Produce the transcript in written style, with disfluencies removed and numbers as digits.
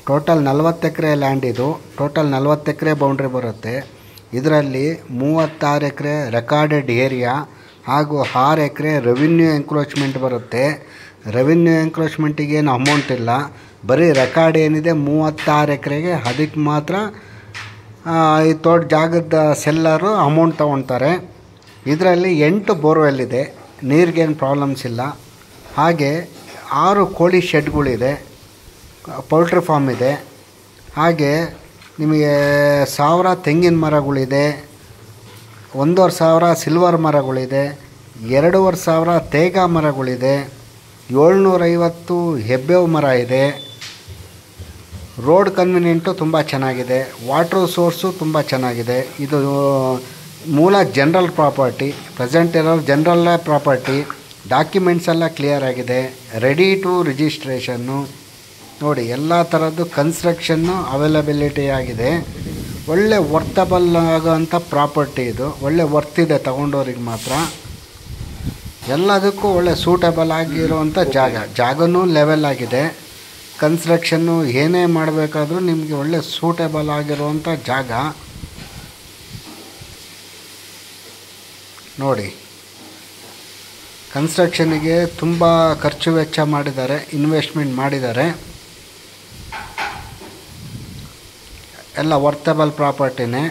Total 40 ಎಕರೆ land ಇದು. Total 40 ಎಕರೆ boundary ಬರುತ್ತೆ. ಇದರಲ್ಲಿ 36 ಎಕರೆ ರೆಕಾರ್ಡೆಡ್ ಏರಿಯಾ ಹಾಗೂ 6 ಎಕರೆ ರೆವಿನ್ಯೂ ಎಂಕ್ರೋಚ್ಮೆಂಟ್ ಬರುತ್ತೆ. ರೆವಿನ್ಯೂ ಎಂಕ್ರೋಚ್ಮೆಂಟಿಗೆ ಏನು ಅಮೌಂಟ್ ಇಲ್ಲ, ಬರೀ ರೆಕಾರ್ಡ್ ಏನಿದೆ 36 ಎಕರೆಗೆ ಅದಕ್ಕೆ ಮಾತ್ರ ಈ ತೋಟ ಜಾಗದ ಸೆಲ್ಲರು ಅಮೌಂಟ್ ತೊಗೊಳ್ತಾರೆ. ಇದರಲ್ಲಿ 8 ಬೋರ್ವೆಲ್ ಇದೆ, ನೀರಿಗೇನು ಪ್ರಾಬ್ಲಮ್ಸ್ ಇಲ್ಲ. ಹಾಗೆ 6 ಕೋಳಿ ಶೆಡ್ಗಳಿದೆ, ಪೌಲ್ಟ್ರಿ ಫಾರ್ಮ್ ಇದೆ. ಹಾಗೆ ನಿಮಗೆ 1000 ತೆಂಗಿನ ಮರಗಳಿದೆ, 1500 ಸಿಲ್ವರ್ ಮರಗಳಿದೆ, 2500 ತೇಗ ಮರಗಳಿದೆ, 750 ಹೆಬ್ಬೇವು ಮರ ಇದೆ. ರೋಡ್ ಕನ್ವಿನಿಯೆಂಟು ತುಂಬ ಚೆನ್ನಾಗಿದೆ, ವಾಟ್ರ್ ಸೋರ್ಸು ತುಂಬ ಚೆನ್ನಾಗಿದೆ. ಇದು ಮೂಲ ಜನರಲ್ ಪ್ರಾಪರ್ಟಿ, ಪ್ರೆಸೆಂಟ್ ಇರೋ ಜನರಲ್ ಪ್ರಾಪರ್ಟಿ. ಡಾಕ್ಯುಮೆಂಟ್ಸ್ ಎಲ್ಲ ಕ್ಲಿಯರ್ ಆಗಿದೆ, ರೆಡಿ ಟು ರಿಜಿಸ್ಟ್ರೇಷನ್ನು. ನೋಡಿ, ಎಲ್ಲ ಥರದ್ದು ಕನ್ಸ್ಟ್ರಕ್ಷನ್ನು ಅವೈಲಬಿಲಿಟಿ ಆಗಿದೆ. ಒಳ್ಳೆ ವರ್ತಬಲ್ ಆಗೋಂಥ ಪ್ರಾಪರ್ಟಿ ಇದು. ಒಳ್ಳೆ ವರ್ತಿದೆ ತಗೊಂಡವ್ರಿಗೆ ಮಾತ್ರ. ಎಲ್ಲದಕ್ಕೂ ಒಳ್ಳೆ ಸೂಟಬಲ್ ಆಗಿರುವಂಥ ಜಾಗನೂ ಲೆವೆಲ್ ಆಗಿದೆ. ಕನ್ಸ್ಟ್ರಕ್ಷನ್ನು ಏನೇ ಮಾಡಬೇಕಾದ್ರೂ ನಿಮಗೆ ಒಳ್ಳೆ ಸೂಟಬಲ್ ಆಗಿರುವಂಥ ಜಾಗ. ನೋಡಿ, ಕನ್ಸ್ಟ್ರಕ್ಷನಿಗೆ ತುಂಬ ಖರ್ಚು ವೆಚ್ಚ ಮಾಡಿದ್ದಾರೆ, ಇನ್ವೆಸ್ಟ್ಮೆಂಟ್ ಮಾಡಿದ್ದಾರೆ. ಎಲ್ಲ ವರ್ತಬಲ್ ಪ್ರಾಪರ್ಟಿನೇ.